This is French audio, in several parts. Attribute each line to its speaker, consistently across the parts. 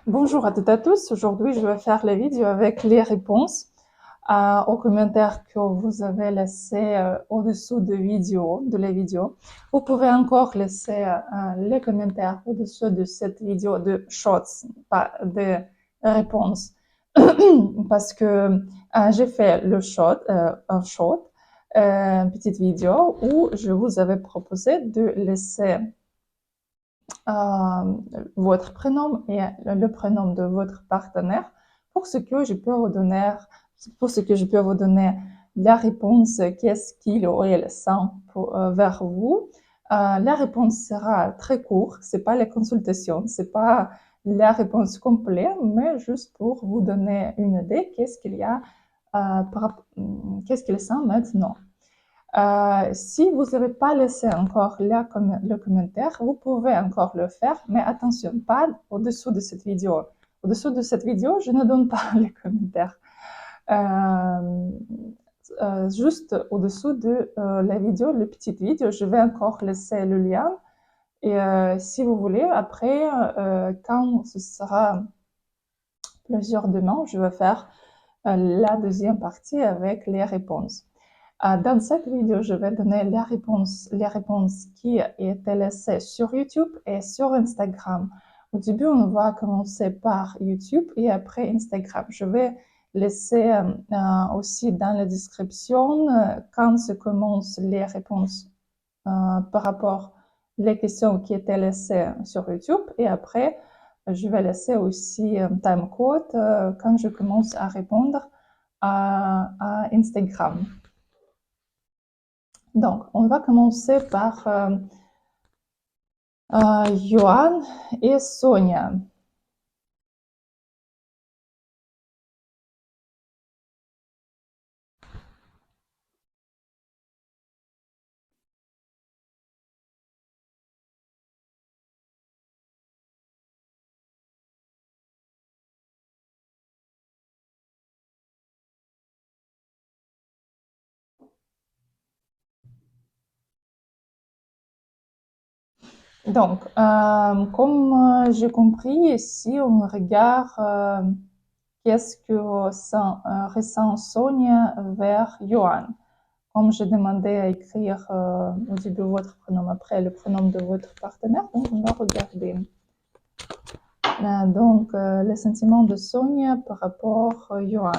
Speaker 1: Bonjour à toutes et à tous. Aujourd'hui, je vais faire la vidéo avec les réponses aux commentaires que vous avez laissés au-dessous de la vidéo. Vous pouvez encore laisser les commentaires au-dessous de cette vidéo de shorts, pas de réponses, parce que j'ai fait un short, une petite vidéo où je vous avais proposé de laisser votre prénom et le prénom de votre partenaire pour ce que je peux vous donner, la réponse qu'est-ce qu'il ou elle sent vers vous. La réponse sera très courte, c'est pas la consultation, c'est pas la réponse complète, mais juste pour vous donner une idée qu'est-ce qu'il sent maintenant. Si vous n'avez pas laissé encore le commentaire, vous pouvez encore le faire, mais attention, pas au-dessous de cette vidéo. Au-dessous de cette vidéo, je ne donne pas les commentaires. Juste au-dessous de la vidéo, la petite vidéo, je vais encore laisser le lien. Et si vous voulez, après, quand ce sera plusieurs demandes, je vais faire la deuxième partie avec les réponses. Dans cette vidéo, je vais donner les réponses qui étaient laissées sur YouTube et sur Instagram. Au début, on va commencer par YouTube et après Instagram. Je vais laisser aussi dans la description quand se commencent les réponses par rapport aux questions qui étaient laissées sur YouTube et après, je vais laisser aussi un timecode quand je commence à répondre à Instagram. Donc, on va commencer par Johan et Sonia. Donc, comme j'ai compris, si on regarde qu'est-ce que ressent Sonia vers Johan. Comme j'ai demandé à écrire au début votre prénom, après le prénom de votre partenaire, donc on va regarder. Donc, les sentiments de Sonia par rapport à Johan.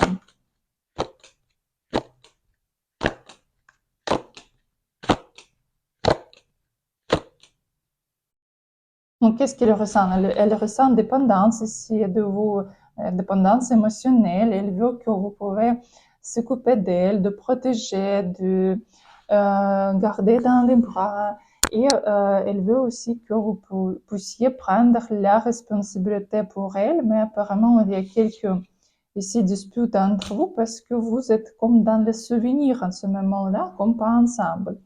Speaker 1: Donc, qu'est-ce qu'elle ressent? Elle ressent dépendance ici de vous, dépendance émotionnelle. Elle veut que vous pouvez s'occuper d'elle, de protéger, de garder dans les bras. Et elle veut aussi que vous puissiez prendre la responsabilité pour elle. Mais apparemment, il y a quelques ici disputes entre vous parce que vous êtes comme dans les souvenirs en ce moment-là, comme pas ensemble.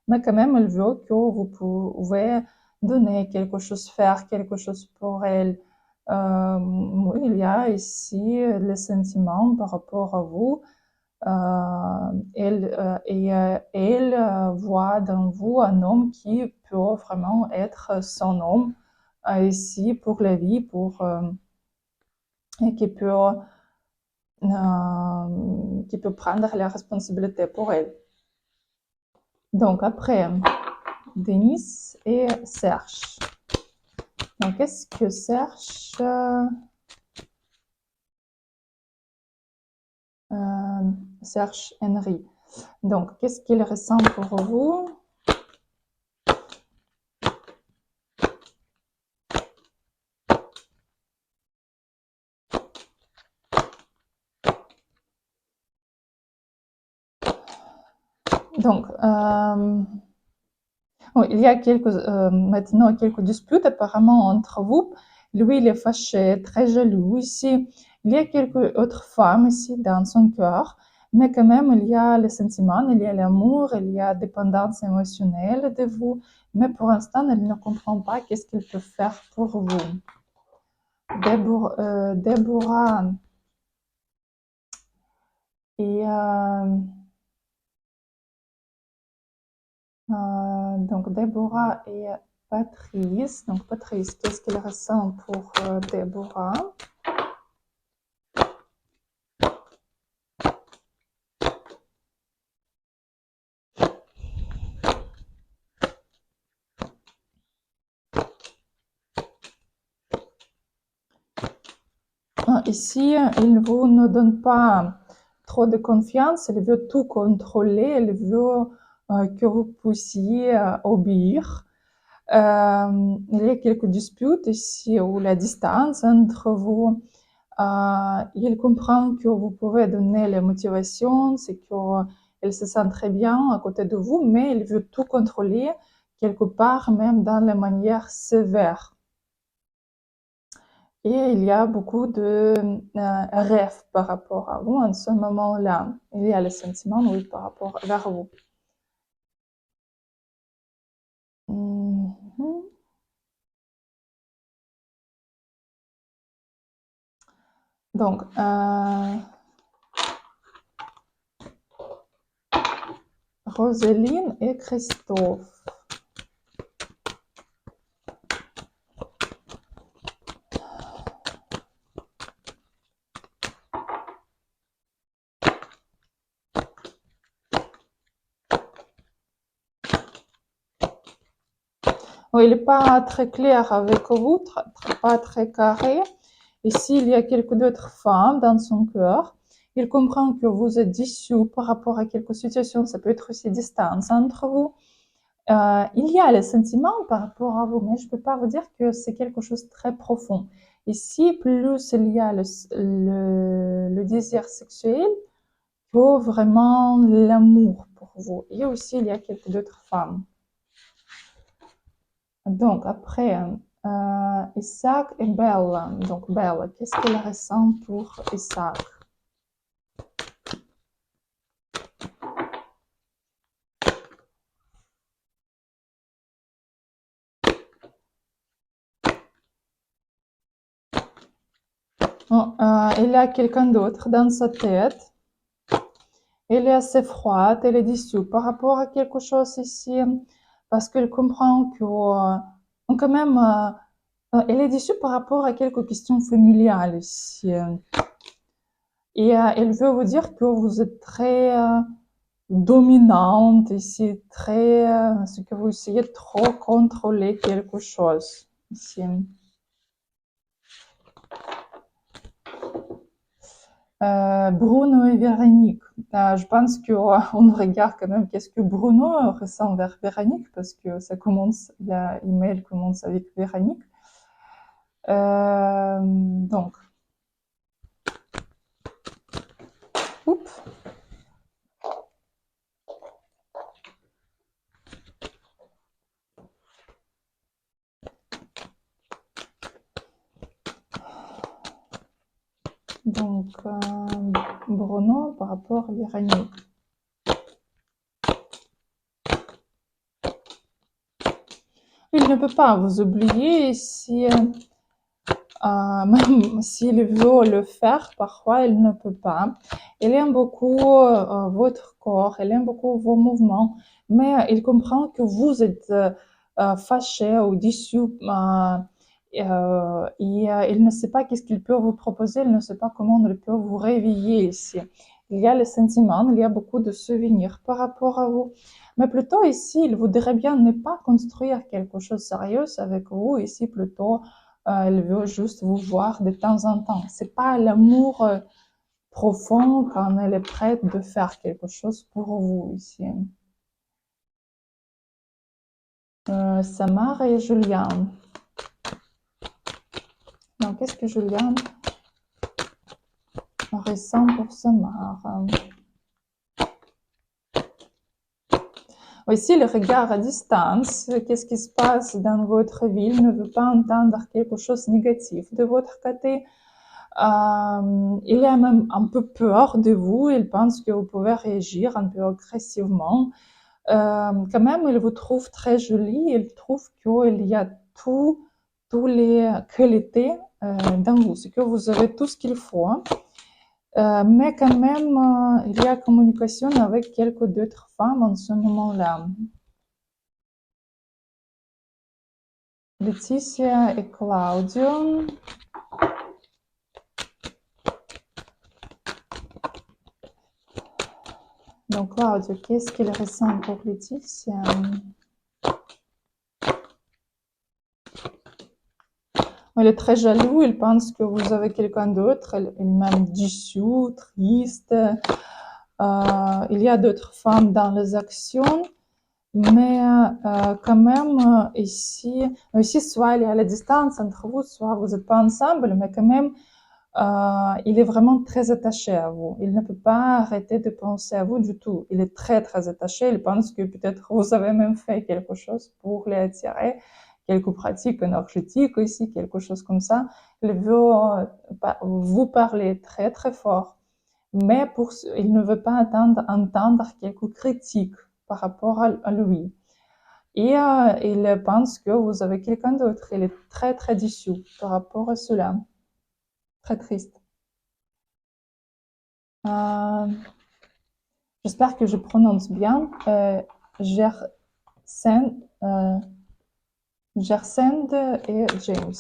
Speaker 1: Mais quand même, elle veut que vous pouvez donner quelque chose, faire quelque chose pour elle. Il y a ici les sentiments par rapport à vous. Elle voit dans vous un homme qui peut vraiment être son homme ici pour la vie, et qui peut prendre la responsabilité pour elle. Donc après, Denis et Serge. Donc, qu'est-ce que Serge Henry. Donc, qu'est-ce qu'il ressent pour vous? Donc, il y a maintenant quelques disputes apparemment entre vous. Lui, il est fâché, très jaloux ici. Il y a quelques autres femmes ici dans son cœur, mais quand même, il y a les sentiments, il y a l'amour, il y a la dépendance émotionnelle de vous. Mais pour l'instant, elle ne comprend pas qu'est-ce qu'il peut faire pour vous. Déborah et donc Déborah et Patrice. Donc, Patrice, qu'est-ce qu'il ressent pour Déborah? Ici, il vous ne donne pas trop de confiance, il veut tout contrôler, il veut que vous puissiez obéir. Il y a quelques disputes ici ou la distance entre vous. Il comprend que vous pouvez donner les motivations, c'est qu'il se sent très bien à côté de vous, mais il veut tout contrôler, quelque part même dans la manière sévère. Et il y a beaucoup de rêves par rapport à vous en ce moment-là. Il y a le sentiment, oui, par rapport vers vous. Mhm. Donc, Roseline et Christophe. Oui, il n'est pas très clair avec vous, pas très carré. Ici, il y a quelques d'autres femmes dans son cœur. Il comprend que vous êtes déçu par rapport à quelques situations. Ça peut être aussi distance entre vous. Il y a les sentiments par rapport à vous, mais je ne peux pas vous dire que c'est quelque chose de très profond. Ici, plus il y a le désir sexuel que vraiment l'amour pour vous. Et aussi, il y a quelques d'autres femmes. Donc, après, Isaac et Bella. Donc, Bella, qu'est-ce qu'elle ressent pour Isaac? Bon, il y a quelqu'un d'autre dans sa tête. Elle est assez froide, elle est déçue par rapport à quelque chose ici, parce qu'elle comprend que, quand même, elle est déçue par rapport à quelques questions familiales ici. Et elle veut vous dire que vous êtes très dominante ici, très, ce que vous essayez de trop contrôler quelque chose ici. Bruno et Véronique. Je pense qu'on regarde quand même qu'est-ce que Bruno ressent vers Véronique, parce que ça commence, l'email commence avec Véronique. Donc, oups. Donc, Bruno par rapport à Véronique. Il ne peut pas vous oublier si, même s'il veut le faire, parfois il ne peut pas. Il aime beaucoup votre corps, il aime beaucoup vos mouvements, mais il comprend que vous êtes fâché ou déçu. Il ne sait pas qu'est-ce qu'il peut vous proposer, il ne sait pas comment il peut vous réveiller ici. Il y a les sentiments, il y a beaucoup de souvenirs par rapport à vous. Mais plutôt ici, il voudrait bien ne pas construire quelque chose de sérieux avec vous. Ici, plutôt, elle veut juste vous voir de temps en temps. C'est pas l'amour profond quand elle est prête de faire quelque chose pour vous ici. Samar et Julien. Donc, qu'est-ce que Julien ressent pour Samar? Aussi, le regard à distance, qu'est-ce qui se passe dans votre vie? Il ne veut pas entendre quelque chose de négatif de votre côté. Il a même un peu peur de vous, il pense que vous pouvez réagir un peu agressivement. Quand même, il vous trouve très jolie, il trouve qu'il y a toutes les qualités dans vous, c'est que vous avez tout ce qu'il faut. Mais quand même, il y a communication avec quelques d'autres femmes en ce moment-là. Laetitia et Claudio. Donc, Claudio, qu'est-ce qu'il ressent pour Laetitia? Il est très jaloux, il pense que vous avez quelqu'un d'autre, il est même déçu, triste. Il y a d'autres femmes dans les actions, mais quand même, ici, soit il y a la distance entre vous, soit vous n'êtes pas ensemble, mais quand même, il est vraiment très attaché à vous. Il ne peut pas arrêter de penser à vous du tout. Il est très, très attaché. Il pense que peut-être vous avez même fait quelque chose pour les attirer, quelques pratiques énergétiques aussi, quelque chose comme ça. Il veut vous parler très, très fort. Mais il ne veut pas entendre quelques critiques par rapport à lui. Et il pense que vous avez quelqu'un d'autre. Il est très, très déçu par rapport à cela. Très triste. J'espère que je prononce bien. Gersend et James.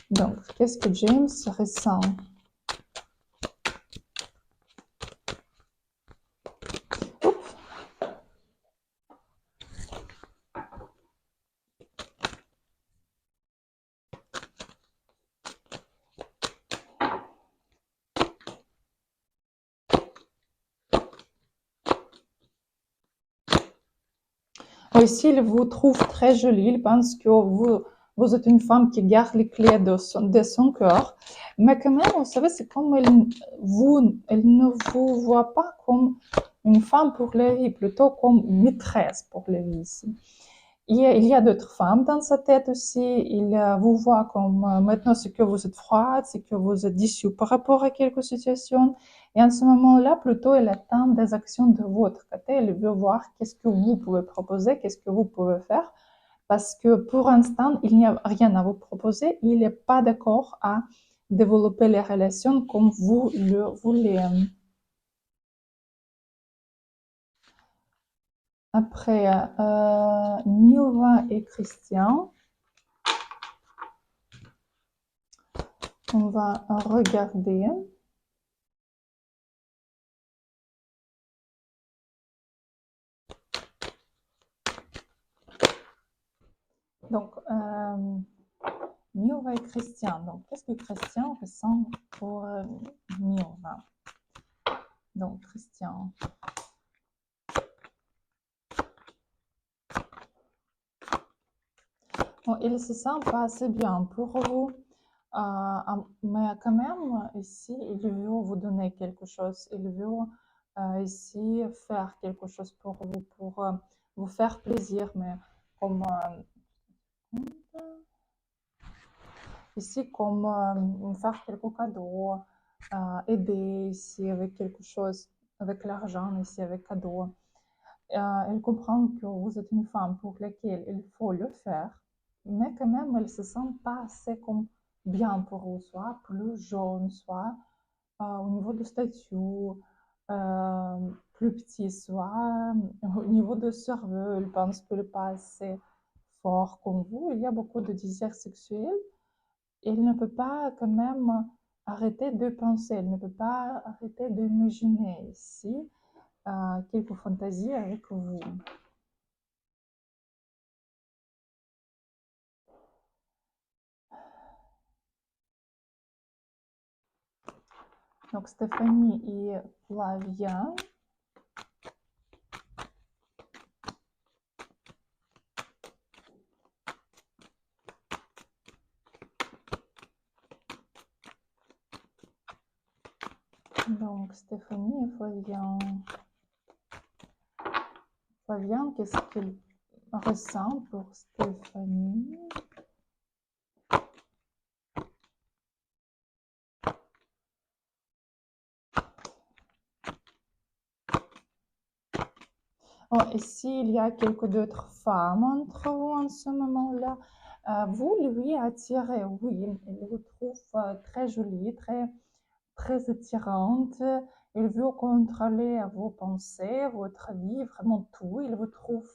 Speaker 1: Donc, qu'est-ce que James ressent? Oups. Aussi, il vous trouve très jolie. Il pense que vous êtes une femme qui garde les clés de son cœur. Mais quand même, vous savez, c'est comme elle ne vous voit pas comme une femme pour la vie, plutôt comme une maîtresse pour la vie ici. Il y a d'autres femmes dans sa tête aussi. Il vous voit comme maintenant, c'est que vous êtes froide, c'est que vous êtes déçu par rapport à quelques situations. Et en ce moment-là, plutôt, elle attend des actions de votre côté. Elle veut voir qu'est-ce que vous pouvez proposer, qu'est-ce que vous pouvez faire. Parce que pour l'instant, il n'y a rien à vous proposer. Il n'est pas d'accord à développer les relations comme vous le voulez. Après, Nilva et Christian. On va regarder. Donc, Milva et Christian. Donc, qu'est-ce que Christian ressent pour Milva? Donc, Christian. Bon, il se sent pas assez bien pour vous. Mais quand même, ici, il veut vous donner quelque chose. Il veut ici faire quelque chose pour vous faire plaisir. Mais comme ici, comme faire quelques cadeaux, aider ici avec quelque chose, avec l'argent ici, avec cadeaux. Elle comprend que vous êtes une femme pour laquelle il faut le faire, mais quand même, elle ne se sent pas assez comme bien pour vous, soit plus jeune, soit au niveau du statut, plus petit, soit au niveau de cerveau, elle pense qu'elle n'est pas assez fort comme vous. Il y a beaucoup de désirs sexuels. Elle ne peut pas quand même arrêter de penser, elle ne peut pas arrêter d'imaginer ici quelques fantaisies avec vous. Donc Stéphanie et Flavia. Donc Stéphanie et Flavien. Flavien, qu'est-ce qu'il ressent pour Stéphanie? Oh, et s'il y a quelques d'autres femmes entre vous en ce moment-là, vous lui attirez, oui, il vous trouve très jolie, très, très attirante. Il veut contrôler vos pensées, votre vie, vraiment tout. Il vous trouve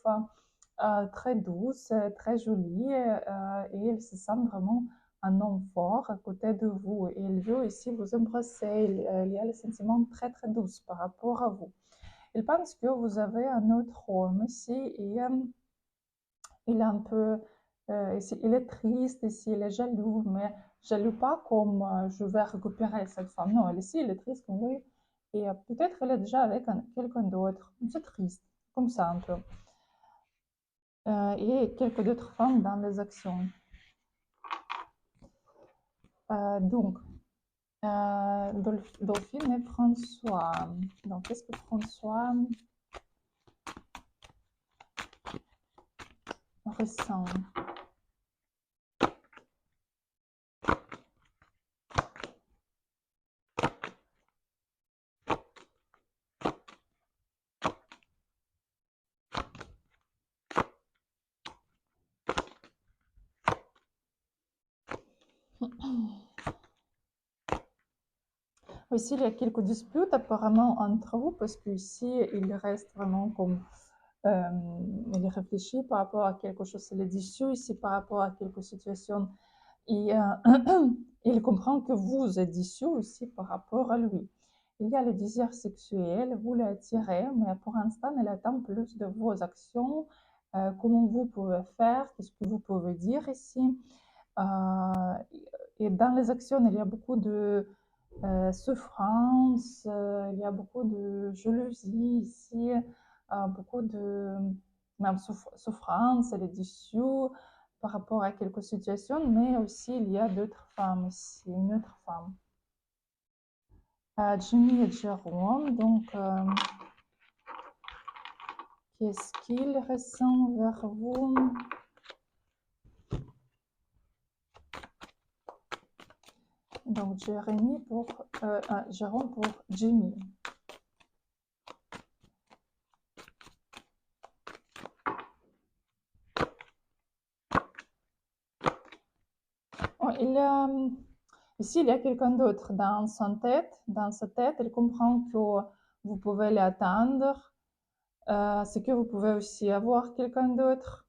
Speaker 1: très douce, très jolie, et il se sent vraiment un homme fort à côté de vous. Et il veut aussi vous embrasser. Il y a le sentiment très très doux par rapport à vous. Il pense que vous avez un autre homme ici et il est un peu, ici, il est triste, ici, il est jaloux, mais jaloux pas comme je vais récupérer cette femme. Non, ici, il est triste comme oui. Et peut-être il est déjà avec quelqu'un d'autre. C'est triste, comme ça un peu. Et quelques d'autres femmes dans les actions. Donc, Delphine et François. Donc, qu'est-ce que François ressent? Ici, il y a quelques disputes apparemment entre vous parce qu'ici, il reste vraiment comme il réfléchit par rapport à quelque chose, il est déçu ici par rapport à quelque situation. Et il comprend que vous êtes déçu aussi par rapport à lui. Il y a le désir sexuel, vous l'attirez, mais pour l'instant, il attend plus de vos actions, comment vous pouvez faire, qu'est-ce que vous pouvez dire ici. Et dans les actions, il y a beaucoup de souffrance, il y a beaucoup de jalousie ici, beaucoup de même souffrance, elle est déçue par rapport à quelques situations, mais aussi il y a d'autres femmes ici, une autre femme. Jimmy et Jérôme, donc qu'est-ce qu'il ressent vers vous? Donc Jérôme pour Jimmy. Oh, ici, il y a quelqu'un d'autre dans sa tête, il comprend que vous pouvez l'attendre, c'est que vous pouvez aussi avoir quelqu'un d'autre.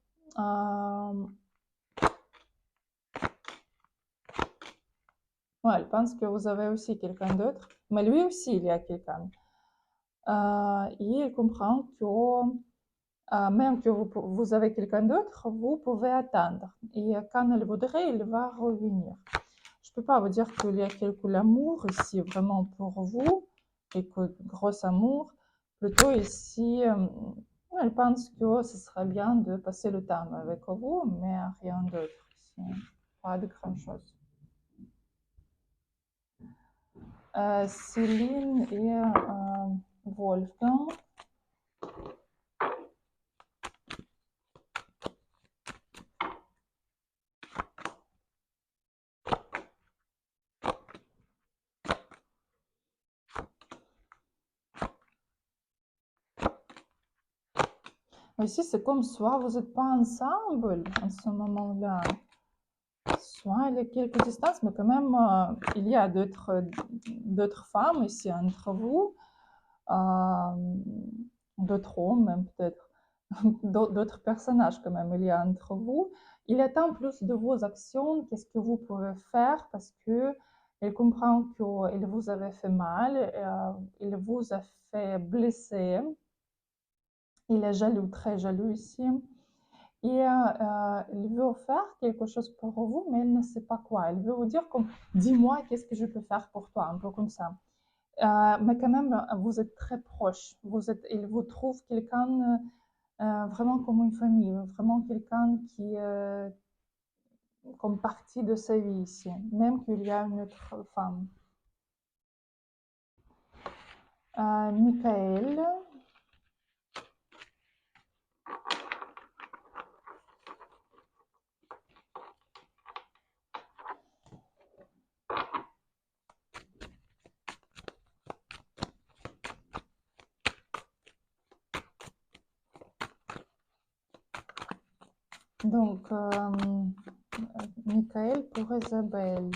Speaker 1: Ouais, il pense que vous avez aussi quelqu'un d'autre, mais lui aussi, il y a quelqu'un. Et il comprend que même que vous avez quelqu'un d'autre, vous pouvez attendre. Et quand il voudrait, il va revenir. Je ne peux pas vous dire qu'il y a quelque amour ici vraiment pour vous, et que gros amour. Plutôt ici, elle pense que ce serait bien de passer le temps avec vous, mais rien d'autre. Pas de grand chose. Céline et Wolfgang. Ici, c'est comme soit vous n'êtes pas ensemble en ce moment-là, soit il y a quelques distances, mais quand même, il y a d'autres femmes ici entre vous, d'autres hommes même peut-être, d'autres personnages quand même, il y a entre vous. Il attend plus de vos actions, qu'est-ce que vous pouvez faire, parce que il comprend qu'il vous avait fait mal, il vous a fait blesser. Il est jaloux, très jaloux ici. Et il veut faire quelque chose pour vous, mais il ne sait pas quoi. Il veut vous dire comme, dis-moi, qu'est-ce que je peux faire pour toi, un peu comme ça. Mais quand même, vous êtes très proche. Il vous trouve quelqu'un vraiment comme une famille, vraiment quelqu'un qui est comme partie de sa vie ici, même qu'il y a une autre femme. Michael. Donc, Michael pour Isabelle.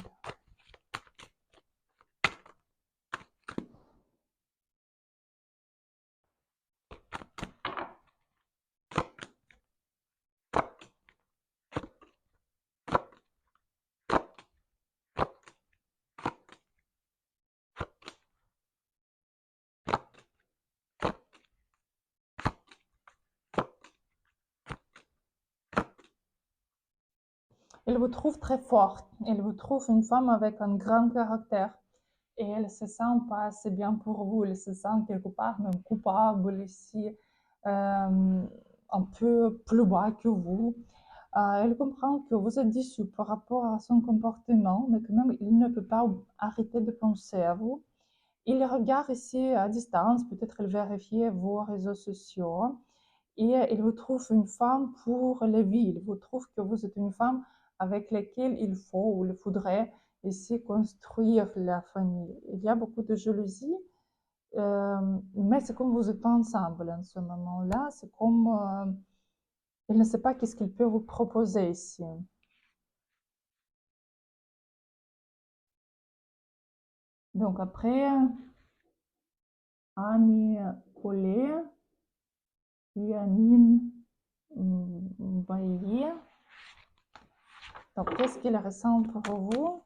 Speaker 1: elle vous trouve très forte. Elle vous trouve une femme avec un grand caractère. Et elle se sent pas assez bien pour vous. Elle se sent quelque part même coupable ici, un peu plus bas que vous. Elle comprend que vous êtes déçu par rapport à son comportement, mais quand même, il ne peut pas arrêter de penser à vous. Il regarde ici à distance, peut-être elle vérifie vos réseaux sociaux et il vous trouve une femme pour la vie. Il vous trouve que vous êtes une femme avec laquelle il faut ou il faudrait ici construire la famille. Il y a beaucoup de jalousie, mais c'est comme vous êtes ensemble en ce moment-là. C'est comme il ne sait pas qu'est-ce qu'il peut vous proposer ici. Donc après, Ami Collet, Yanine Bailly. Donc qu'est-ce qu'il ressent pour vous?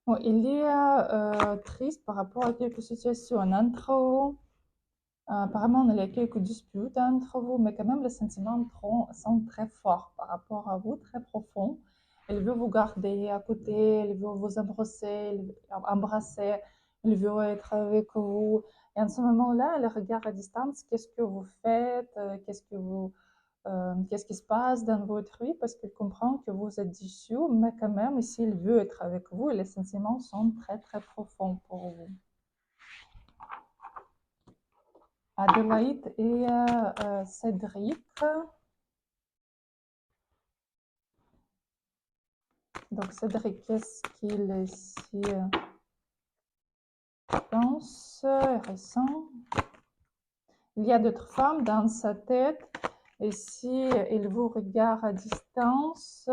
Speaker 1: Bon, il est triste par rapport à quelques situations entre vous. Apparemment, il y a quelques disputes entre vous, mais quand même, les sentiments sont très forts par rapport à vous, très profonds. Il veut vous garder à côté, il veut vous embrasser, il veut être avec vous. Et en ce moment-là, il regarde à distance qu'est-ce que vous faites, qu'est-ce qui se passe dans votre vie, parce qu'il comprend que vous êtes déçu, mais quand même, s'il veut être avec vous, les sentiments sont très, très profonds pour vous. Adélaïde et Cédric. Donc Cédric, qu'est-ce qu'il ici pense et ressent? Il y a d'autres femmes dans sa tête. Et si il vous regarde à distance,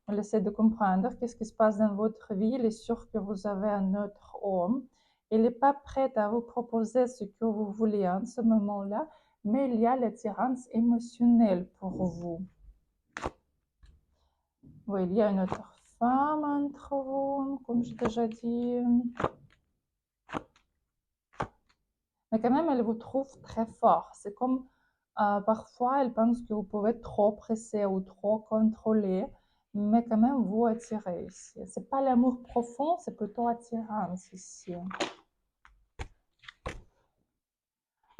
Speaker 1: il essaie de comprendre qu'est-ce qui se passe dans votre vie. Il est sûr que vous avez un autre homme. Il n'est pas prêt à vous proposer ce que vous voulez en ce moment-là, mais il y a l'attirance émotionnelle pour vous. Oui, il y a une autre femme entre vous, comme j'ai déjà dit. Mais quand même, elle vous trouve très fort. C'est comme parfois, elle pense que vous pouvez trop presser ou trop contrôler, mais quand même, vous attirez ici. C'est pas l'amour profond, c'est plutôt attirance ici.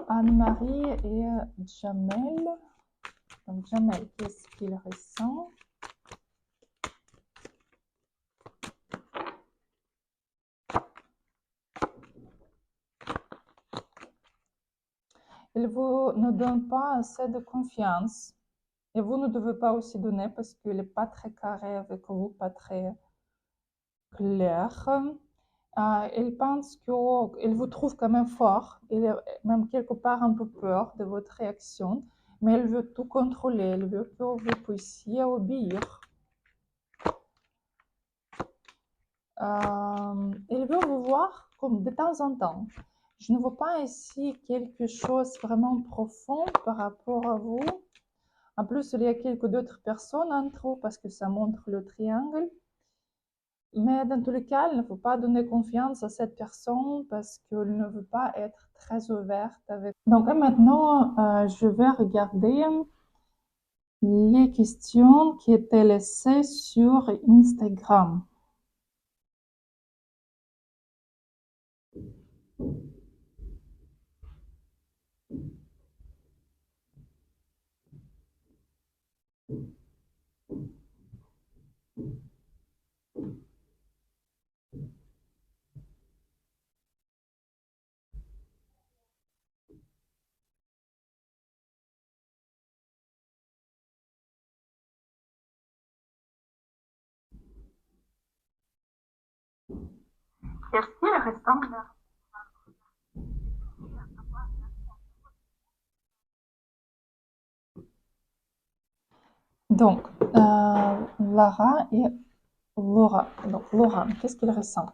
Speaker 1: Anne-Marie et Jamel. Donc, Jamel, qu'est-ce qu'il ressent? Il vous ne donne pas assez de confiance. Et vous ne devez pas aussi donner parce qu'il n'est pas très carré avec vous, pas très clair. Il pense qu'il vous trouve quand même fort. Il a même quelque part un peu peur de votre réaction, mais il veut tout contrôler. Il veut que vous puissiez obéir. Il veut vous voir comme de temps en temps. Je ne vois pas ici quelque chose vraiment profond par rapport à vous. En plus, il y a quelques d'autres personnes entre vous parce que ça montre le triangle. Mais dans tous les cas, il ne faut pas donner confiance à cette personne parce qu'elle ne veut pas être très ouverte avec. Donc maintenant, je vais regarder les questions qui étaient laissées sur Instagram. Qu'est-ce qu'il ressemble? Donc, Lara et Laura. Donc, Laura, qu'est-ce qu'il ressent?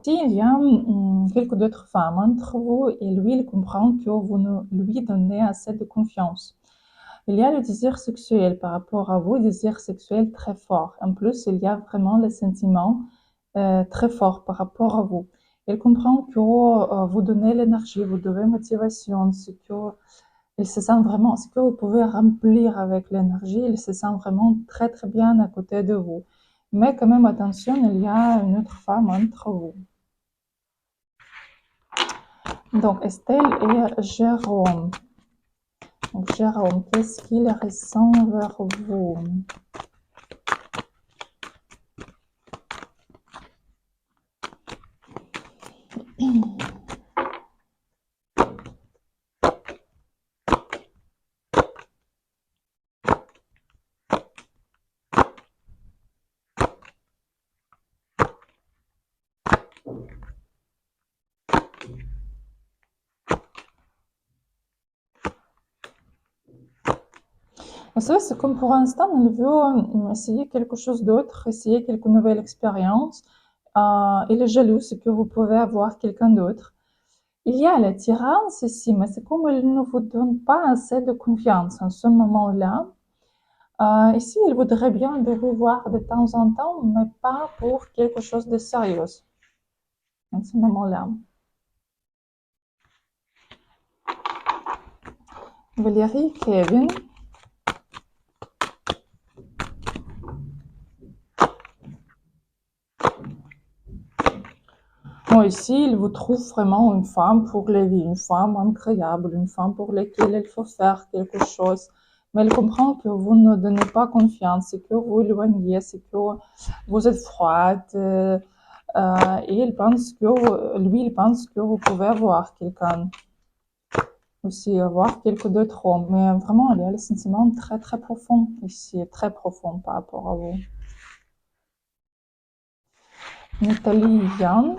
Speaker 1: Il y a quelques d'autres femmes entre vous et lui, il comprend que vous ne lui donnez assez de confiance. Il y a le désir sexuel par rapport à vous, désir sexuel très fort. En plus, il y a vraiment le sentiment très fort par rapport à vous. Il comprend que vous donnez l'énergie, vous donnez motivation, ce que il se sent vraiment, ce que vous pouvez remplir avec l'énergie, il se sent vraiment très très bien à côté de vous. Mais quand même, attention, il y a une autre femme entre vous. Donc, Estelle et Jérôme. Donc, Jérôme, qu'est-ce qu'il ressent vers vous? Vous savez, c'est comme pour l'instant, il veut essayer quelque chose d'autre, essayer quelque nouvelle expérience. Il est jaloux, c'est que vous pouvez avoir quelqu'un d'autre. Il y a l'attirance ici, mais c'est comme il ne vous donne pas assez de confiance en ce moment-là. Ici, il voudrait bien de vous voir de temps en temps, mais pas pour quelque chose de sérieux en ce moment-là. Valérie, Kevin. Bon, ici, il vous trouve vraiment une femme pour la vie, une femme incroyable, une femme pour laquelle il faut faire quelque chose. Mais il comprend que vous ne donnez pas confiance, c'est que vous éloignez, c'est que vous êtes froide. Et il pense que, lui, il pense que vous pouvez avoir quelqu'un, aussi avoir quelques d'autres hommes. Mais vraiment, il y a le sentiment très, très profond ici, très profond par rapport à vous. Nathalie, Yann.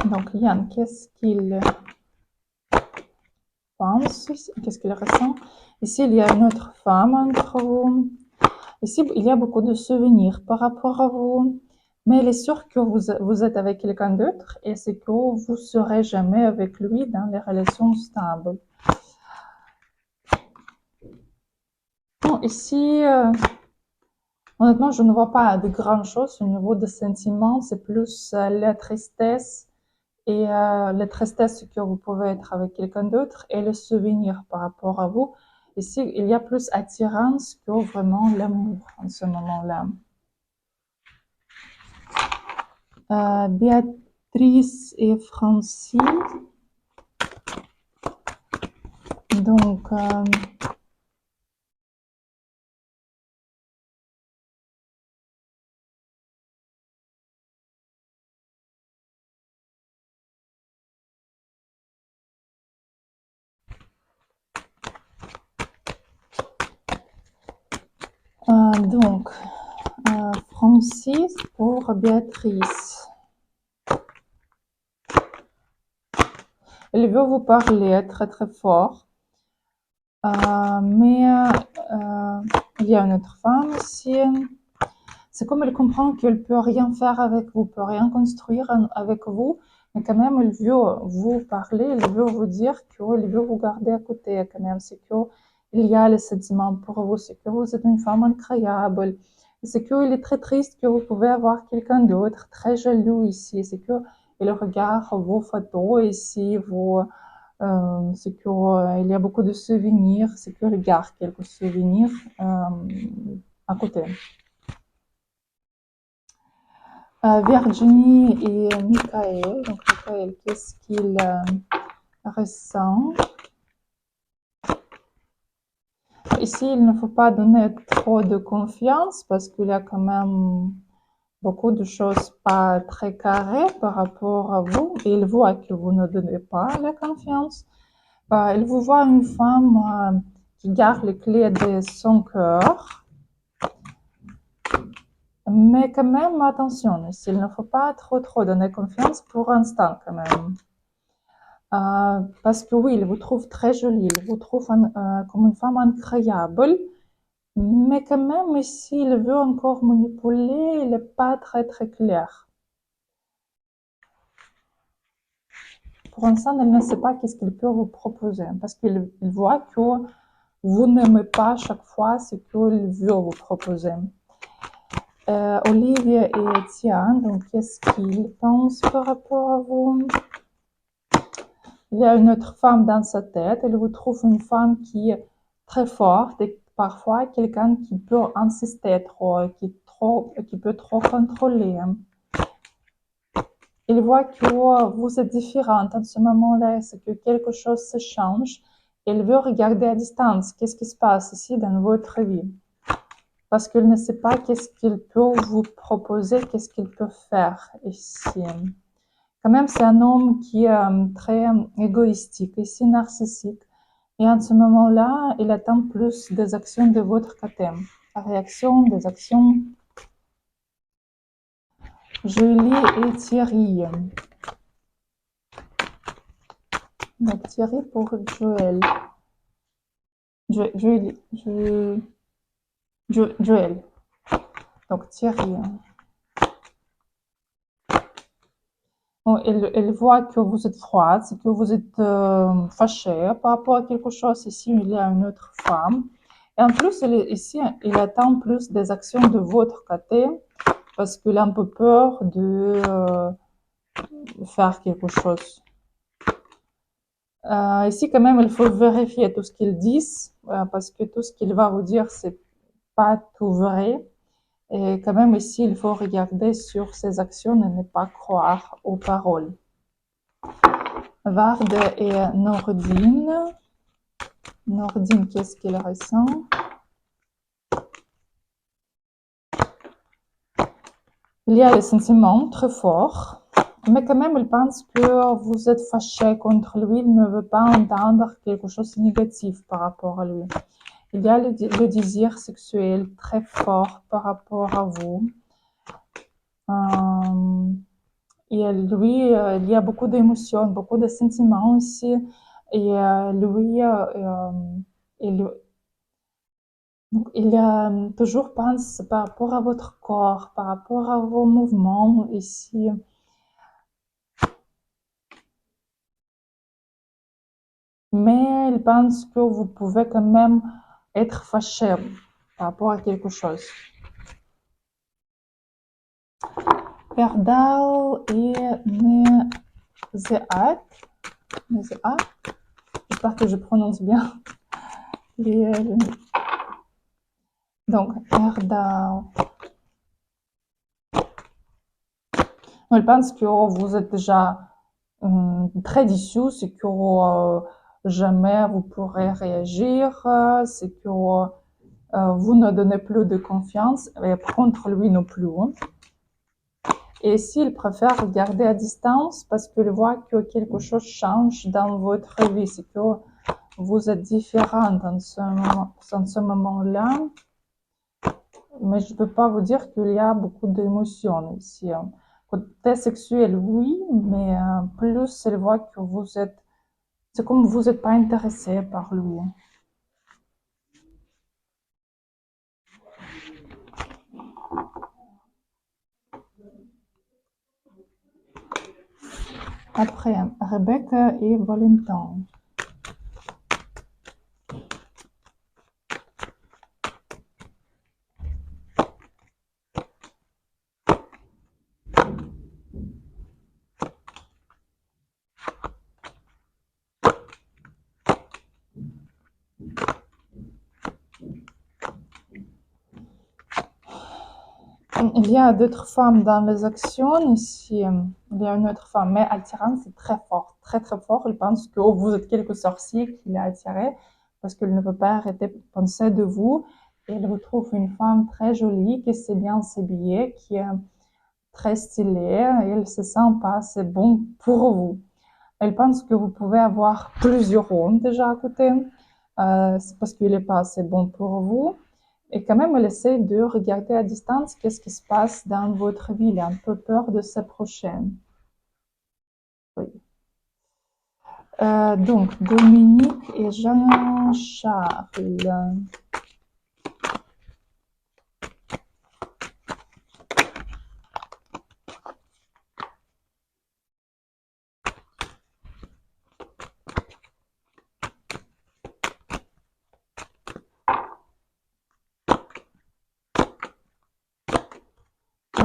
Speaker 1: Donc, Yann, qu'est-ce qu'il pense? Qu'est-ce qu'il ressent? Ici, il y a une autre femme entre vous. Ici, il y a beaucoup de souvenirs par rapport à vous. Mais il est sûr que vous êtes avec quelqu'un d'autre et c'est que vous ne serez jamais avec lui dans les relations stables. Bon, ici, honnêtement, je ne vois pas de grandes choses au niveau des sentiments. C'est plus la tristesse et la tristesse que vous pouvez être avec quelqu'un d'autre et le souvenir par rapport à vous. Ici, il y a plus attirance que vraiment l'amour en ce moment-là. Béatrice et Francis. Donc, donc Francis pour Béatrice. Il veut vous parler très très fort. Mais il y a une autre femme ici. C'est comme elle comprend qu'elle ne peut rien faire avec vous, peut rien construire avec vous, mais quand même, elle veut vous parler, elle veut vous dire qu'elle veut vous garder à côté quand même. C'est qu'il y a le sentiment pour vous, c'est que vous êtes une femme incroyable. C'est qu'il est très triste que vous pouvez avoir quelqu'un d'autre, très jaloux ici. C'est qu'il regarde vos photos ici, c'est qu'il y a beaucoup de souvenirs, c'est qu'il garde quelques souvenirs à côté. Virginie et Michael. Donc, Michael, qu'est-ce qu'il ressent? Ici, il ne faut pas donner trop de confiance parce qu'il y a quand même beaucoup de choses pas très carrées par rapport à vous. Et il voit que vous ne donnez pas la confiance. Il vous voit une femme qui garde les clés de son cœur. Mais quand même, attention, il ne faut pas trop donner confiance pour l'instant quand même. Parce que oui, il vous trouve très jolie, il vous trouve comme une femme incroyable. Mais quand même, s'il veut encore manipuler, il n'est pas très clair. Pour l'instant, il ne sait pas qu'est-ce qu'il peut vous proposer. Parce qu'il voit que vous n'aimez pas chaque fois ce qu'il veut vous proposer. Olivier et Étienne, donc qu'est-ce qu'ils pensent par rapport à vous? Il y a une autre femme dans sa tête. Elle vous trouve une femme qui est très forte et parfois quelqu'un qui peut insister trop, qui peut trop contrôler. Il voit que vous êtes différente en ce moment-là, c'est que quelque chose se change. Il veut regarder à distance qu'est-ce qui se passe ici dans votre vie. Parce qu'il ne sait pas qu'est-ce qu'il peut vous proposer, qu'est-ce qu'il peut faire ici. Quand même, c'est un homme qui est très égoïstique, ici narcissique. Et en ce moment-là, il attend plus des actions de votre côté. La réaction, des actions. Julie et Thierry. Donc Thierry pour Joël. Joël. Donc Thierry. Bon, elle voit que vous êtes froide, c'est que vous êtes fâché par rapport à quelque chose. Ici, il y a une autre femme. Et en plus, ici, il attend plus des actions de votre côté parce qu'il a un peu peur de faire quelque chose. Ici, quand même, il faut vérifier tout ce qu'ils disent parce que tout ce qu'il va vous dire, c'est pas tout vrai. Et quand même, ici, il faut regarder sur ses actions et ne pas croire aux paroles. Vard et Nordine. Nordine, qu'est-ce qu'il ressent? Il y a des sentiments très forts, mais quand même, il pense que vous êtes fâché contre lui. Il ne veut pas entendre quelque chose de négatif par rapport à lui. Il y a le désir sexuel très fort par rapport à vous. Et lui, il y a beaucoup d'émotions, beaucoup de sentiments ici. Et lui, il toujours pense par rapport à votre corps, par rapport à vos mouvements ici. Mais il pense que vous pouvez quand même être fâché par rapport à quelque chose. Perdal et Nezeat. J'espère que je prononce bien. Donc, Perdal. Il pense que vous êtes déjà très déçu, c'est que jamais vous pourrez réagir, c'est que vous ne donnez plus de confiance, et contre lui non plus. Et s'il préfère regarder à distance parce qu'il voit que quelque chose change dans votre vie, c'est que vous êtes différent dans ce moment-là. Mais je ne peux pas vous dire qu'il y a beaucoup d'émotions ici. Côté sexuel, oui, mais plus elle voit que vous êtes... C'est comme vous n'êtes pas intéressé par lui. Après, Rebecca et Valentin. Il y a d'autres femmes dans les actions. Ici, il y a une autre femme, mais attirante, c'est très fort, très très fort. Elle pense que vous êtes quelque sorcier qui l'a attiré parce qu'elle ne peut pas arrêter de penser de vous. Et elle vous trouve une femme très jolie, qui sait bien s'habiller, qui est très stylée, et elle se sent pas assez bon pour vous. Elle pense que vous pouvez avoir plusieurs hommes déjà à côté, c'est parce qu'il n'est pas assez bon pour vous. Et quand même, elle essaie de regarder à distance qu'est-ce qui se passe dans votre vie. Elle a un peu peur de s'approcher. Oui. Donc, Dominique et Jean-Charles.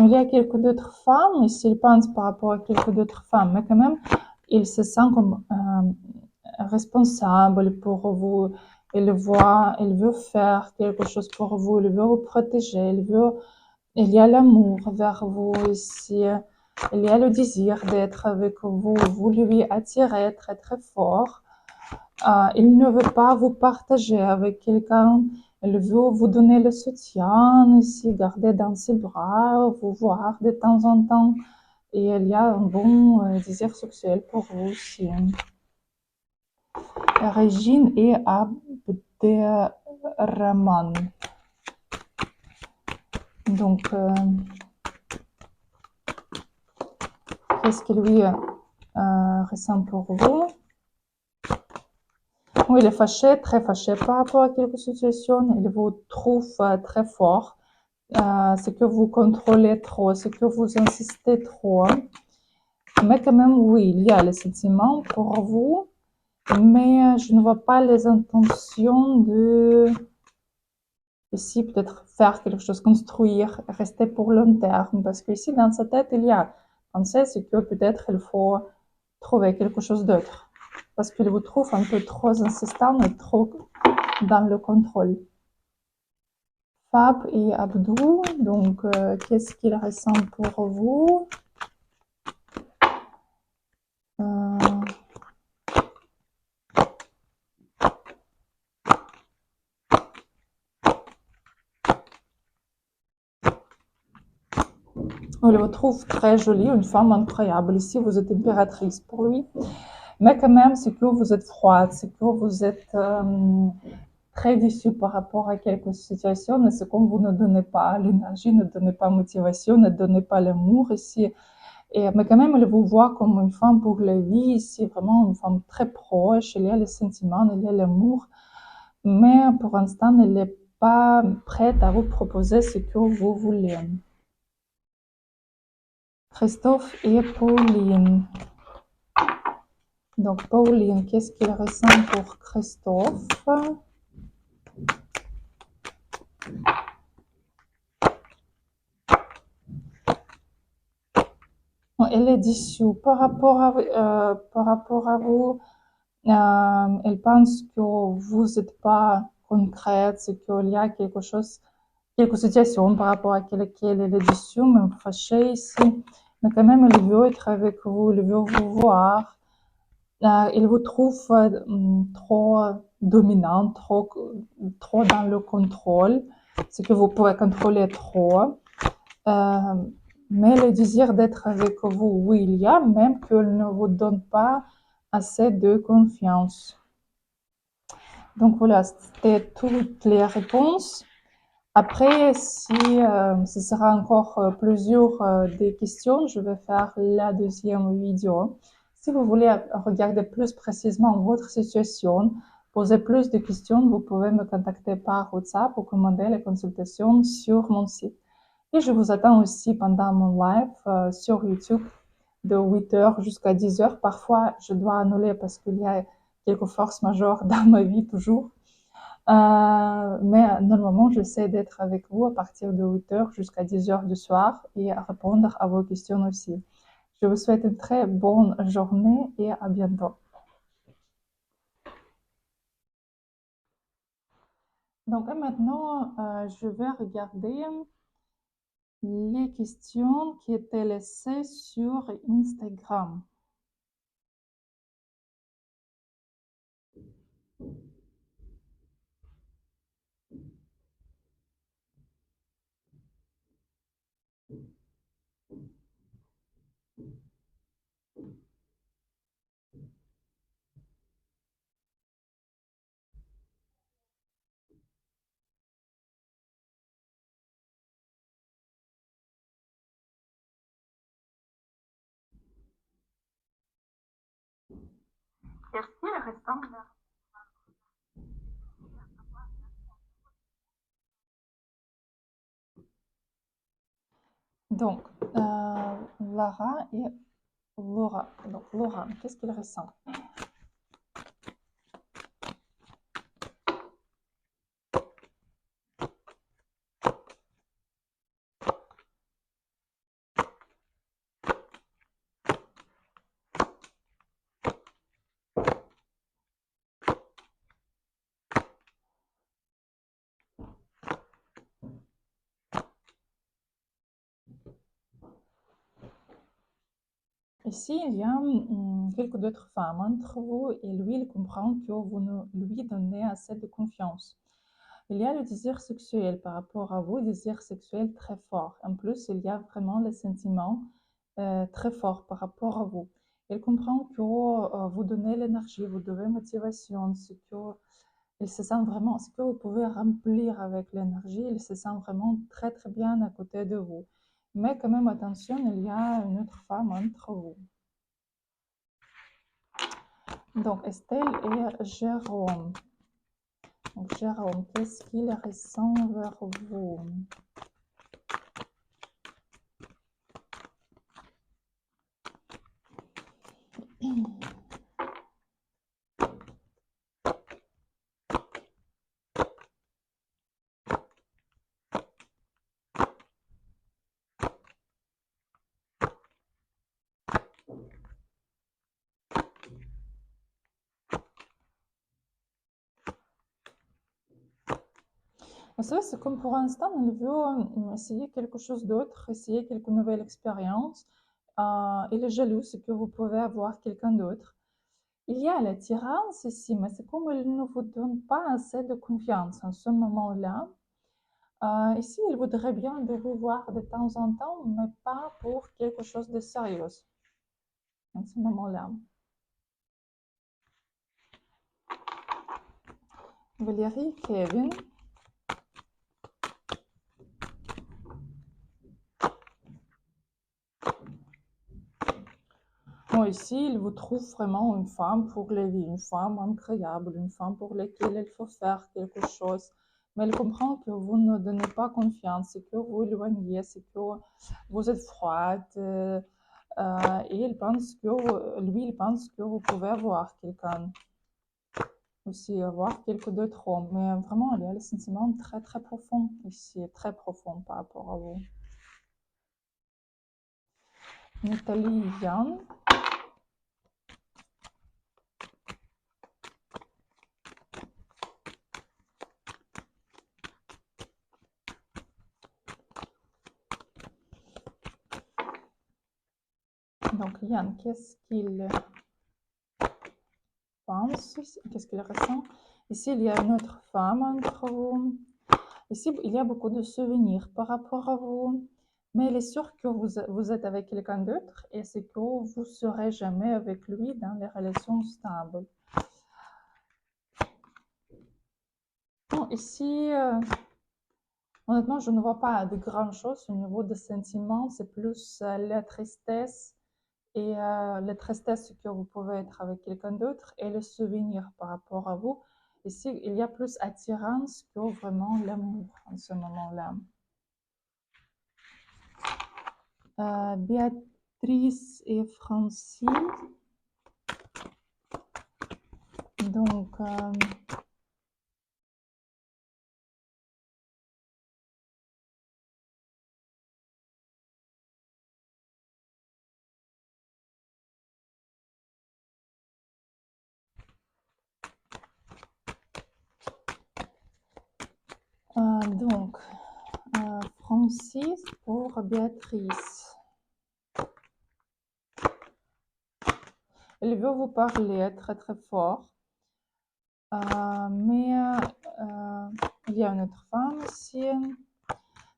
Speaker 1: Il y a quelques d'autres femmes, et s'il pense par rapport à quelques d'autres femmes, mais quand même, il se sent comme responsable pour vous. Il veut faire quelque chose pour vous, il veut vous protéger, il y a l'amour vers vous ici, il y a le désir d'être avec vous, vous lui attirez très très fort. Il ne veut pas vous partager avec quelqu'un, il veut vous donner le soutien ici, garder dans ses bras, vous voir de temps en temps. Et il y a un bon désir sexuel pour vous aussi. Régine et Abderrahman. Donc, qu'est-ce qu'il lui ressent pour vous? Oui, il est fâché, très fâché par rapport à quelque situation. Il vous trouve très fort. C'est que vous contrôlez trop, c'est que vous insistez trop. Mais quand même, oui, il y a les sentiments pour vous. Mais je ne vois pas les intentions de ici peut-être faire quelque chose, construire, rester pour long terme. Parce que ici, dans sa tête, il y a pensé, c'est que peut-être il faut trouver quelque chose d'autre. Parce qu'il vous trouve un peu trop insistant et trop dans le contrôle. Fab et Abdou, donc qu'est-ce qu'il ressent pour vous? On le trouve très jolie, une femme incroyable. Ici, vous êtes impératrice pour lui. Mais quand même, c'est que vous êtes froide, c'est que vous êtes très déçu par rapport à quelques situations. Et c'est comme vous ne donnez pas l'énergie, ne donnez pas motivation, ne donnez pas l'amour ici. Mais quand même, elle vous voit comme une femme pour la vie ici, vraiment une femme très proche. Il y a les sentiments, il y a l'amour. Mais pour l'instant, elle n'est pas prête à vous proposer ce que vous voulez. Christophe et Pauline. Donc, Pauline, qu'est-ce qu'il ressent pour Christophe? Elle est déçue par rapport à vous. Elle pense que vous n'êtes pas concrète, c'est qu'il y a quelque chose, quelques situations par rapport à laquelle elle est déçue, même fâchée ici. Mais quand même, elle veut être avec vous, elle veut vous voir. Il vous trouve trop dominant, trop dans le contrôle. C'est que vous pouvez contrôler trop. Euh, mais le désir d'être avec vous, oui, il y a, même qu'il ne vous donne pas assez de confiance. Donc voilà, c'était toutes les réponses. Après, si ce sera encore plusieurs des questions, je vais faire la deuxième vidéo. Si vous voulez regarder plus précisément votre situation, poser plus de questions, vous pouvez me contacter par WhatsApp ou commander les consultations sur mon site. Et je vous attends aussi pendant mon live sur YouTube de 8h jusqu'à 10h. Parfois, je dois annuler parce qu'il y a quelques forces majeures dans ma vie toujours. Mais normalement, j'essaie d'être avec vous à partir de 8h jusqu'à 10h du soir et à répondre à vos questions aussi. Je vous souhaite une très bonne journée et à bientôt. Donc maintenant, je vais regarder les questions qui étaient laissées sur Instagram. Merci, le restant. Donc, Lara et Laura. Donc, Laura, qu'est-ce qu'il ressent? Ici, il y a quelques d'autres femmes entre vous et lui, il comprend que vous ne lui donnez assez de confiance. Il y a le désir sexuel par rapport à vous, désir sexuel très fort. En plus, il y a vraiment les sentiments très forts par rapport à vous. Il comprend que vous donnez l'énergie, vous donnez motivation, ce que il se sent vraiment, ce que vous pouvez remplir avec l'énergie, il se sent vraiment très très bien à côté de vous. Mais quand même, attention, il y a une autre femme entre vous. Donc, Estelle et Jérôme. Donc, Jérôme, qu'est-ce qu'il ressent vers vous? Vous savez, c'est comme pour l'instant, il veut essayer quelque chose d'autre, essayer quelques nouvelles expériences. Il est jaloux, c'est que vous pouvez avoir quelqu'un d'autre. Il y a l'attirance ici, mais c'est comme il ne vous donne pas assez de confiance en ce moment-là. Ici, il voudrait bien de vous voir de temps en temps, mais pas pour quelque chose de sérieux en ce moment-là. Valérie, Kevin. Bon, ici, il vous trouve vraiment une femme pour la vie, une femme incroyable, une femme pour laquelle il faut faire quelque chose. Mais il comprend que vous ne donnez pas confiance, que vous éloignez, que vous êtes froide. Et il pense que, lui, il pense que vous pouvez avoir quelqu'un, aussi avoir quelques d'autres hommes. Mais vraiment, il y a le sentiment très, très profond ici, très profond par rapport à vous. Nathalie, Yann. Donc, Yann, qu'est-ce qu'il pense? Qu'est-ce qu'il ressent? Ici, il y a une autre femme entre vous. Ici, il y a beaucoup de souvenirs par rapport à vous. Mais il est sûr que vous êtes avec quelqu'un d'autre et c'est que vous ne serez jamais avec lui dans les relations stables. Bon, ici, honnêtement, je ne vois pas de grandes choses au niveau des sentiments. C'est plus la tristesse et la tristesse que vous pouvez être avec quelqu'un d'autre et le souvenir par rapport à vous. Ici, il y a plus attirance que vraiment l'amour en ce moment-là. Béatrice et Francine. Donc, Francis pour Béatrice. Elle veut vous parler très très fort. Mais il y a une autre femme ici.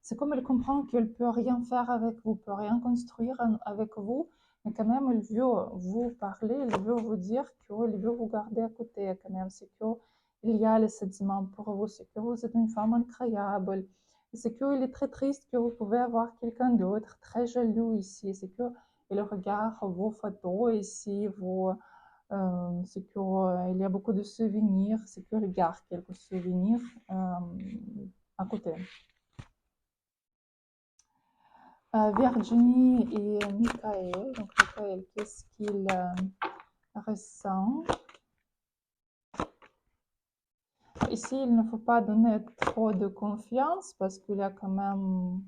Speaker 1: C'est comme elle comprend qu'elle ne peut rien faire avec vous, peut rien construire avec vous, mais quand même elle veut vous parler, elle veut vous dire qu'elle veut vous garder à côté quand même. C'est qu'il y a les sentiments pour vous, c'est que vous êtes une femme incroyable. C'est qu'il est très triste que vous pouvez avoir quelqu'un d'autre, très jaloux ici. C'est qu'il regarde vos photos ici, c'est qu'il y a beaucoup de souvenirs, c'est qu'il garde quelques souvenirs à côté. Virginie et Michael. Donc, Michael, qu'est-ce qu'il ressent? Ici, il ne faut pas donner trop de confiance parce qu'il y a quand même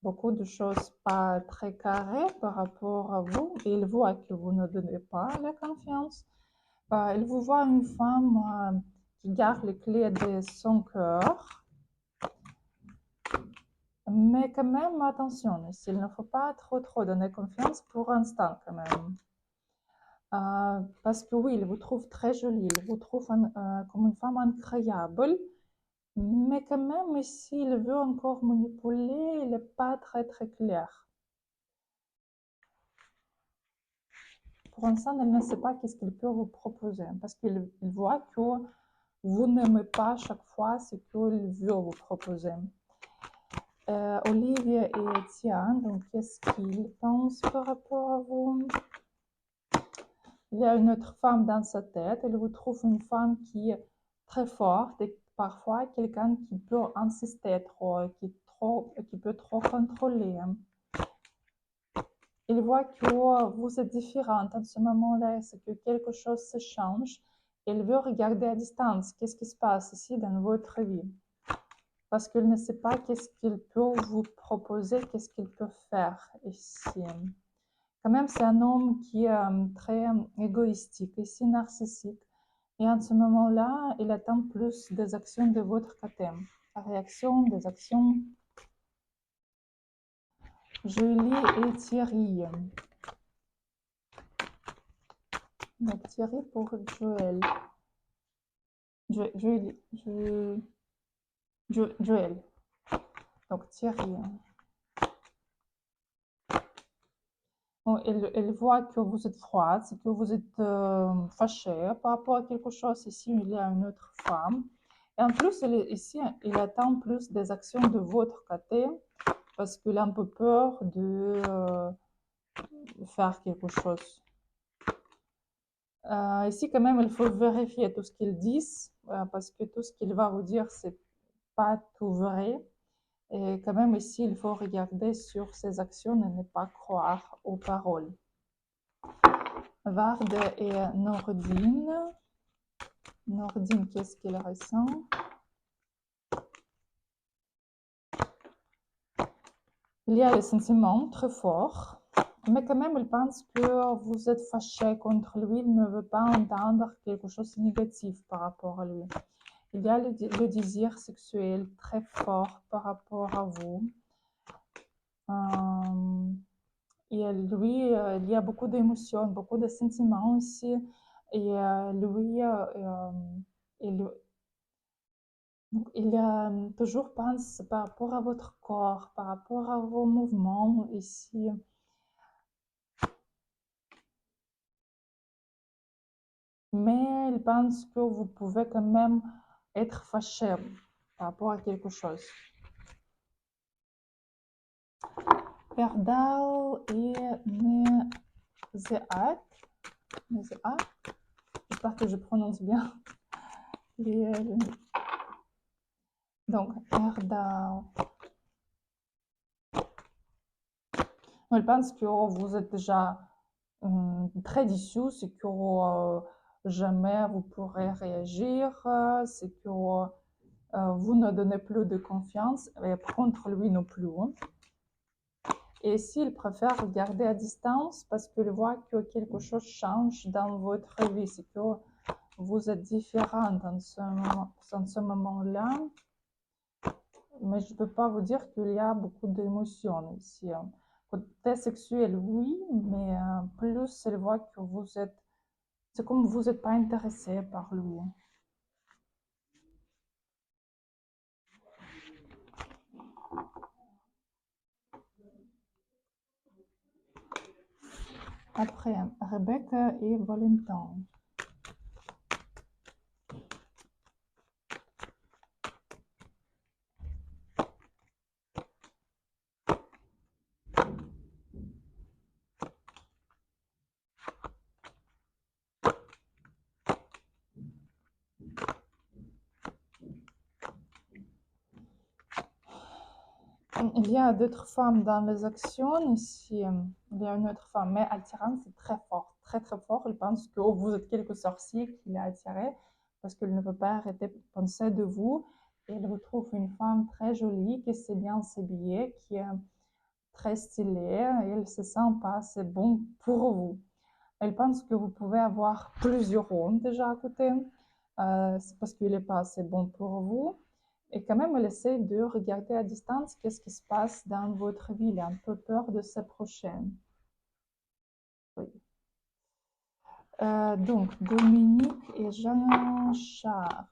Speaker 1: beaucoup de choses pas très carrées par rapport à vous. Et il voit que vous ne donnez pas la confiance. Il vous voit une femme qui garde les clés de son cœur. Mais quand même, attention, il ne faut pas trop donner confiance pour l'instant quand même. Parce que oui, il vous trouve très jolie, il vous trouve comme une femme incroyable. Mais quand même, ici, il veut encore manipuler, il n'est pas très clair. Pour l'instant, il ne sait pas qu'est-ce qu'il peut vous proposer. Parce qu'il voit que vous n'aimez pas chaque fois ce qu'il veut vous proposer. Olivier et Étienne, donc qu'est-ce qu'ils pensent par rapport à vous? Il y a une autre femme dans sa tête, elle vous trouve une femme qui est très forte et parfois quelqu'un qui peut insister trop, qui peut trop contrôler. Il voit que vous êtes différente en ce moment-là, c'est que quelque chose se change. Il veut regarder à distance qu'est-ce qui se passe ici dans votre vie. Parce qu'il ne sait pas qu'est-ce qu'il peut vous proposer, qu'est-ce qu'il peut faire ici. Quand même, c'est un homme qui est très égoïstique, ici narcissique. Et en ce moment-là, il attend plus des actions de votre côté. La réaction, des actions. Julie et Thierry. Donc Thierry pour Joël. Joël. Donc Thierry. Bon, elle voit que vous êtes froide, c'est que vous êtes fâché par rapport à quelque chose. Ici, il y a une autre femme. Et en plus, ici, il attend plus des actions de votre côté parce qu'il a un peu peur de faire quelque chose. Ici, quand même, il faut vérifier tout ce qu'ils disent parce que tout ce qu'il va vous dire, c'est pas tout vrai. Et quand même, ici, il faut regarder sur ses actions et ne pas croire aux paroles. Vard et Nordine. Nordine, qu'est-ce qu'il ressent? Il y a les sentiments très forts, mais quand même, il pense que vous êtes fâché contre lui. Il ne veut pas entendre quelque chose de négatif par rapport à lui. Il y a le désir sexuel très fort par rapport à vous. Et lui, il y a beaucoup d'émotions, beaucoup de sentiments ici. Et lui, il toujours pense par rapport à votre corps, par rapport à vos mouvements ici. Mais il pense que vous pouvez quand même être fâché par rapport à quelque chose. Perdal et Nézéat. J'espère que je prononce bien. Donc, Perdal. Il pense que vous êtes déjà très déçu, c'est que jamais vous pourrez réagir, c'est que vous ne donnez plus de confiance, et contre lui non plus. Et s'il préfère regarder à distance parce qu'il voit que quelque chose change dans votre vie, c'est que vous êtes différent dans ce moment-là. mais je ne peux pas vous dire qu'il y a beaucoup d'émotions ici. Côté sexuel, oui, mais plus elle voit que vous êtes... C'est comme vous n'êtes pas intéressé par lui. Après, Rebecca et Valentin. Il y a d'autres femmes dans les actions ici. Il y a une autre femme, mais attirante, c'est très fort, très très fort. Elle pense que vous êtes quelque sorcier qui l'a attiré parce qu'elle ne peut pas arrêter de penser de vous. Et elle retrouve une femme très jolie qui sait bien s'habiller, qui est très stylée et elle se sent pas assez bon pour vous. Elle pense que vous pouvez avoir plusieurs hommes déjà à côté. C'est parce qu'il n'est pas assez bon pour vous. Et quand même, elle essaie de regarder à distance qu'est-ce qui se passe dans votre vie. Elle a un peu peur de s'approcher. Oui. Donc, Dominique et Jean-Charles.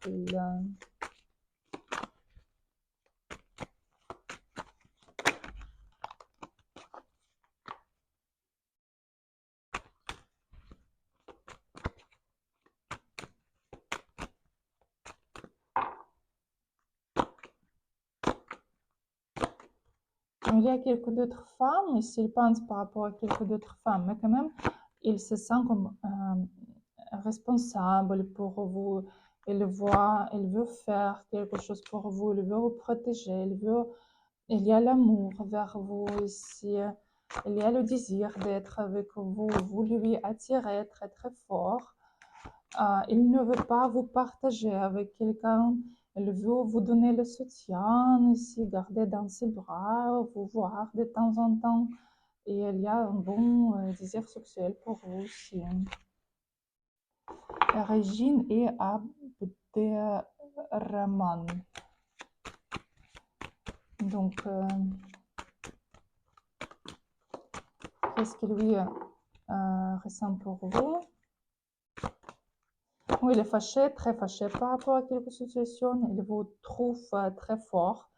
Speaker 1: Il y a quelques d'autres femmes, et s'il pense par rapport à quelques d'autres femmes, mais quand même, il se sent comme responsable pour vous. Il voit, il veut faire quelque chose pour vous, il veut vous protéger, il y a l'amour vers vous ici, il y a le désir d'être avec vous, vous lui attirez très très fort. Il ne veut pas vous partager avec quelqu'un, il veut vous donner le soutien ici, garder dans ses bras, vous voir de temps en temps. Et il y a un bon désir sexuel pour vous aussi. Régine et Abderrahman. Donc, qu'est-ce qu'il lui ressent pour vous? Oui, il est fâché, très fâché par rapport à quelque situation. Il vous trouve très fort.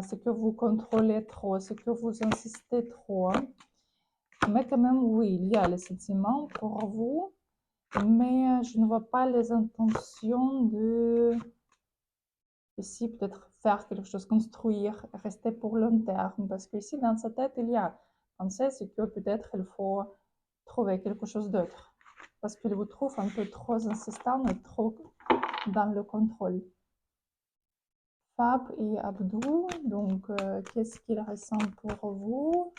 Speaker 1: C'est que vous contrôlez trop, c'est que vous insistez trop. Mais quand même, oui, il y a les sentiments pour vous. Mais je ne vois pas les intentions de... Ici, peut-être faire quelque chose, construire, rester pour long terme. Parce qu'ici, dans sa tête, il y a pensé, c'est que peut-être il faut trouver quelque chose d'autre. Parce qu'il vous trouve un peu trop insistant et trop dans le contrôle. Fab et Abdou, donc qu'est-ce qu'il ressent pour vous?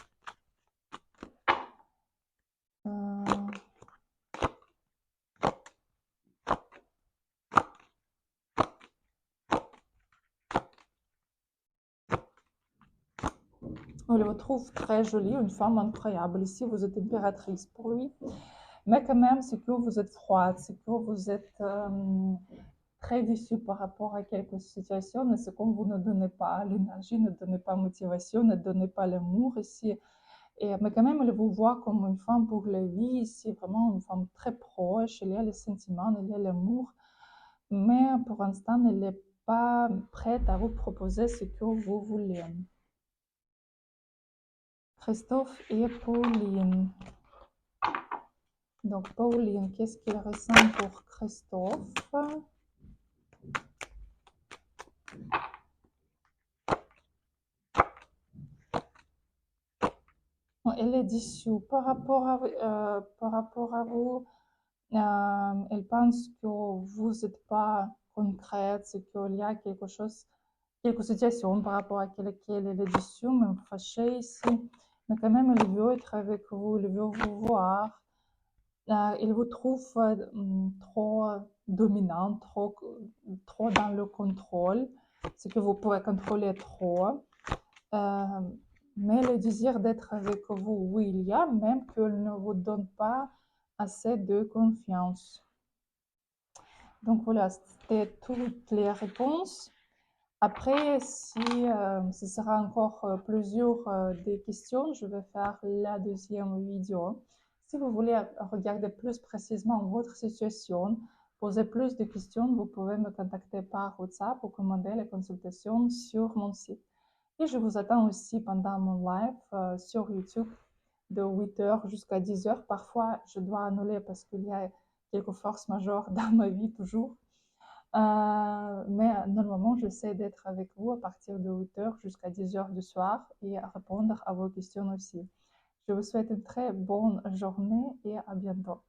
Speaker 1: On le trouve très jolie, une femme incroyable. Ici, vous êtes impératrice pour lui. Mais quand même, c'est que vous êtes froide, c'est que vous êtes très déçu par rapport à quelques situations. Et c'est comme vous ne donnez pas l'énergie, ne donnez pas motivation, ne donnez pas l'amour ici. Mais quand même, elle vous voit comme une femme pour la vie ici, vraiment une femme très proche. Il y a les sentiments, il y a l'amour. Mais pour l'instant, elle n'est pas prête à vous proposer ce que vous voulez. Christophe et Pauline. Donc, Pauline, qu'est-ce qu'il ressent pour Christophe? Elle est déçue par rapport à vous. Elle pense que vous n'êtes pas concrète, c'est qu'il y a quelque chose, quelques situations par rapport à laquelle elle est déçue, même fâchée ici. Mais quand même, elle veut être avec vous, elle veut vous voir. Il vous trouve trop dominant, trop dans le contrôle. C'est que vous pouvez contrôler trop. Mais le désir d'être avec vous, oui, il y a, même qu'il ne vous donne pas assez de confiance. Donc voilà, c'était toutes les réponses. Après, si ce sera encore plusieurs des questions, je vais faire la deuxième vidéo. Si vous voulez regarder plus précisément votre situation, poser plus de questions, vous pouvez me contacter par WhatsApp ou commander les consultations sur mon site. Et je vous attends aussi pendant mon live sur YouTube de 8h jusqu'à 10h. Parfois, je dois annuler parce qu'il y a quelques forces majeures dans ma vie toujours. Mais normalement, j'essaie d'être avec vous à partir de 8h jusqu'à 10h du soir et à répondre à vos questions aussi. Je vous souhaite une très bonne journée et à bientôt.